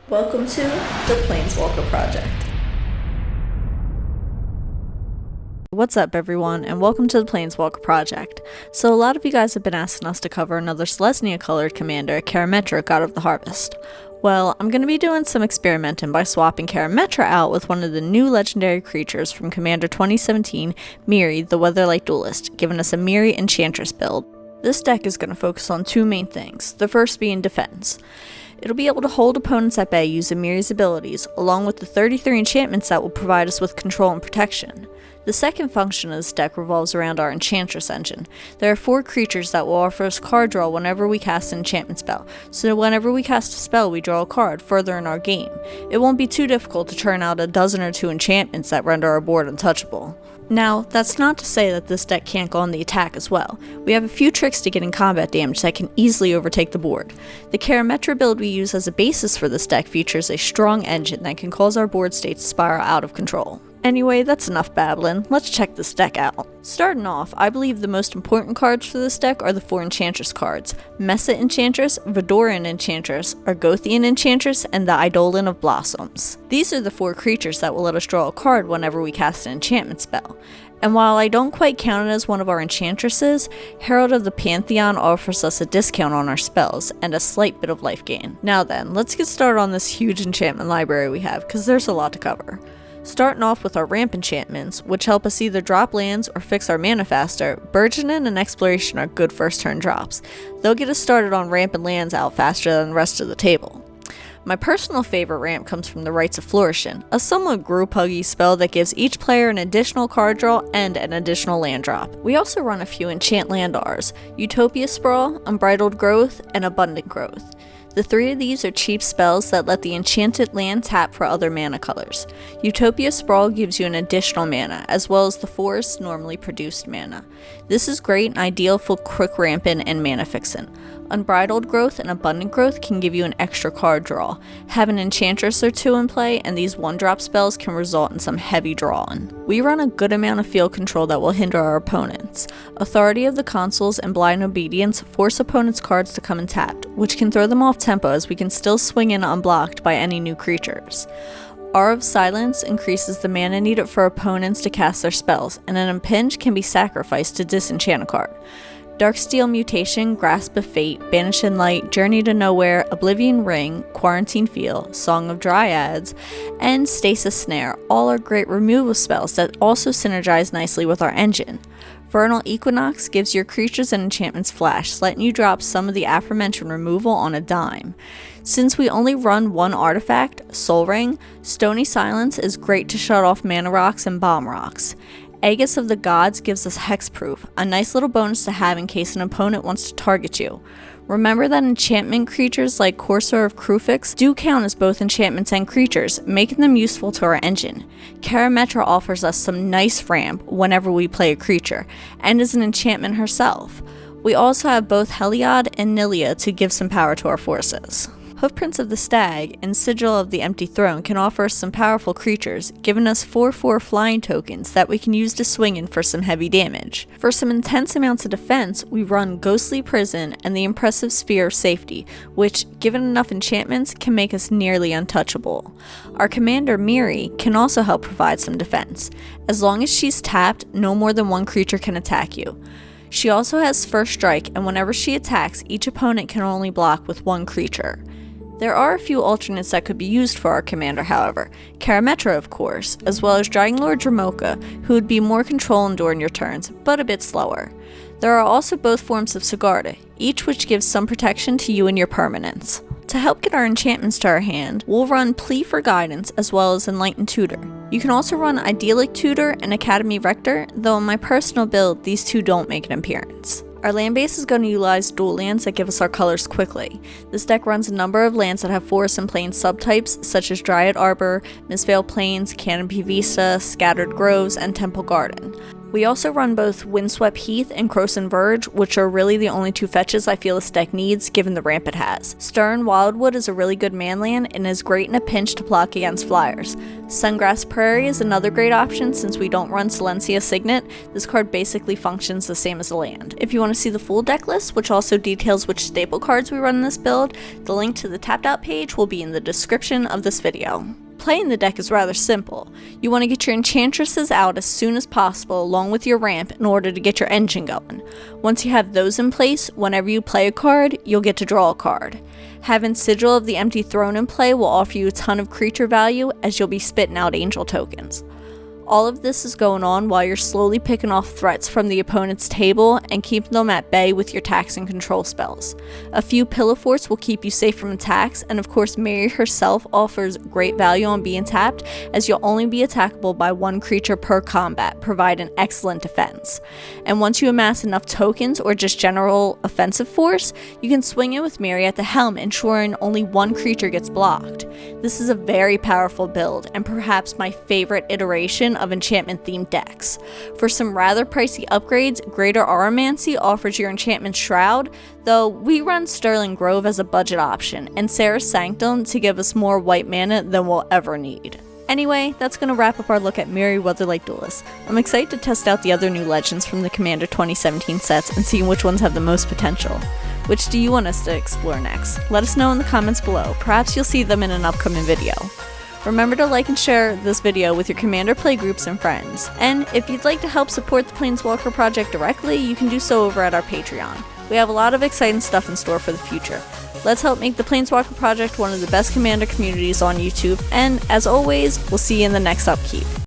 Welcome to the Planeswalker Project. What's up everyone, and welcome to the Planeswalker Project. So a lot of you guys have been asking us to cover another Selesnya colored commander, Karametra, God of the Harvest. Well, I'm going to be doing some experimenting by swapping Karametra out with one of the new legendary creatures from Commander 2017, Mirri, the Weatherlight Duelist, giving us a Mirri Enchantress build. This deck is going to focus on two main things, the first being defense. It'll be able to hold opponents at bay using Mirri's abilities, along with the 33 enchantments that will provide us with control and protection. The second function of this deck revolves around our Enchantress engine. There are 4 creatures that will offer us card draw whenever we cast an enchantment spell, so whenever we cast a spell we draw a card further in our game. It won't be too difficult to turn out a dozen or 2 enchantments that render our board untouchable. Now, that's not to say that this deck can't go on the attack as well. We have a few tricks to getting combat damage that can easily overtake the board. The Karametra build we use as a basis for this deck features a strong engine that can cause our board state to spiral out of control. Anyway, that's enough babbling, let's check this deck out. Starting off, I believe the most important cards for this deck are the 4 Enchantress cards, Mesa Enchantress, Vidorian Enchantress, Argothian Enchantress, and the Eidolon of Blossoms. These are the 4 creatures that will let us draw a card whenever we cast an enchantment spell. And while I don't quite count it as one of our enchantresses, Herald of the Pantheon offers us a discount on our spells, and a slight bit of life gain. Now then, let's get started on this huge enchantment library we have, because there's a lot to cover. Starting off with our ramp enchantments, which help us either drop lands or fix our mana faster, Burgeoning and Exploration are good first turn drops. They'll get us started on ramping lands out faster than the rest of the table. My personal favorite ramp comes from the Rites of Flourishing, a somewhat group-huggy spell that gives each player an additional card draw and an additional land drop. We also run a few enchant landars, Utopia Sprawl, Unbridled Growth, and Abundant Growth. The 3 of these are cheap spells that let the enchanted land tap for other mana colors. Utopia Sprawl gives you an additional mana, as well as the forest's normally produced mana. This is great and ideal for quick ramping and mana fixing. Unbridled Growth and Abundant Growth can give you an extra card draw. Have an Enchantress or 2 in play, and these 1-drop spells can result in some heavy drawing. We run a good amount of field control that will hinder our opponents. Authority of the Consuls and Blind Obedience force opponents' cards to come in tapped, which can throw them off tempo as we can still swing in unblocked by any new creatures. Aura of Silence increases the mana needed for opponents to cast their spells, and an Impinge can be sacrificed to disenchant a card. Darksteel Mutation, Grasp of Fate, Banishing Light, Journey to Nowhere, Oblivion Ring, Quarantine Field, Song of Dryads, and Stasis Snare all are great removal spells that also synergize nicely with our engine. Vernal Equinox gives your creatures and enchantments flash, letting you drop some of the aforementioned removal on a dime. Since we only run 1 artifact, Soul Ring, Stony Silence is great to shut off mana rocks and bomb rocks. Aegis of the Gods gives us hexproof, a nice little bonus to have in case an opponent wants to target you. Remember that enchantment creatures like Courser of Krufix do count as both enchantments and creatures, making them useful to our engine. Karametra offers us some nice ramp whenever we play a creature, and is an enchantment herself. We also have both Heliod and Nilia to give some power to our forces. Hoofprints of the Stag and Sigil of the Empty Throne can offer us some powerful creatures, giving us 4/4 flying tokens that we can use to swing in for some heavy damage. For some intense amounts of defense, we run Ghostly Prison and the Impressive Sphere of Safety, which, given enough enchantments, can make us nearly untouchable. Our commander Mirri can also help provide some defense. As long as she's tapped, no more than 1 creature can attack you. She also has First Strike, and whenever she attacks, each opponent can only block with 1 creature. There are a few alternates that could be used for our commander, however. Karametra, of course, as well as Dragonlord Dramoka, who would be more controlling during your turns, but a bit slower. There are also both forms of Sigarda, each which gives some protection to you and your permanents. To help get our enchantments to our hand, we'll run Plea for Guidance as well as Enlightened Tutor. You can also run Idyllic Tutor and Academy Rector, though in my personal build, these 2 don't make an appearance. Our land base is going to utilize dual lands that give us our colors quickly. This deck runs a number of lands that have forest and plains subtypes, such as Dryad Arbor, Mistveiled Plains, Canopy Vista, Scattered Groves, and Temple Garden. We also run both Windswept Heath and Croson Verge, which are really the only two fetches I feel this deck needs given the ramp it has. Stern Wildwood is a really good manland and is great in a pinch to block against flyers. Sungrass Prairie is another great option since we don't run Silencia Signet. This card basically functions the same as a land. If you want to see the full deck list, which also details which staple cards we run in this build, the link to the tapped out page will be in the description of this video. Playing the deck is rather simple. You want to get your Enchantresses out as soon as possible along with your ramp in order to get your engine going. Once you have those in place, whenever you play a card, you'll get to draw a card. Having Sigil of the Empty Throne in play will offer you a ton of creature value as you'll be spitting out angel tokens. All of this is going on while you're slowly picking off threats from the opponent's table and keeping them at bay with your tax and control spells. A few Pillow Forts will keep you safe from attacks, and of course Mirri herself offers great value on being tapped, as you'll only be attackable by one creature per combat, providing excellent defense. And once you amass enough tokens or just general offensive force, you can swing it with Mirri at the helm, ensuring only one creature gets blocked. This is a very powerful build, and perhaps my favorite iteration of enchantment themed decks. For some rather pricey upgrades, Greater Auramancy offers your enchantment Shroud, though we run Sterling Grove as a budget option, and Sarah's Sanctum to give us more white mana than we'll ever need. Anyway, that's going to wrap up our look at Mirri Weatherlight Duelist. I'm excited to test out the other new legends from the Commander 2017 sets and see which ones have the most potential. Which do you want us to explore next? Let us know in the comments below. Perhaps you'll see them in an upcoming video. Remember to like and share this video with your Commander play groups and friends. And if you'd like to help support the Planeswalker Project directly, you can do so over at our Patreon. We have a lot of exciting stuff in store for the future. Let's help make the Planeswalker Project one of the best Commander communities on YouTube, and as always, we'll see you in the next upkeep.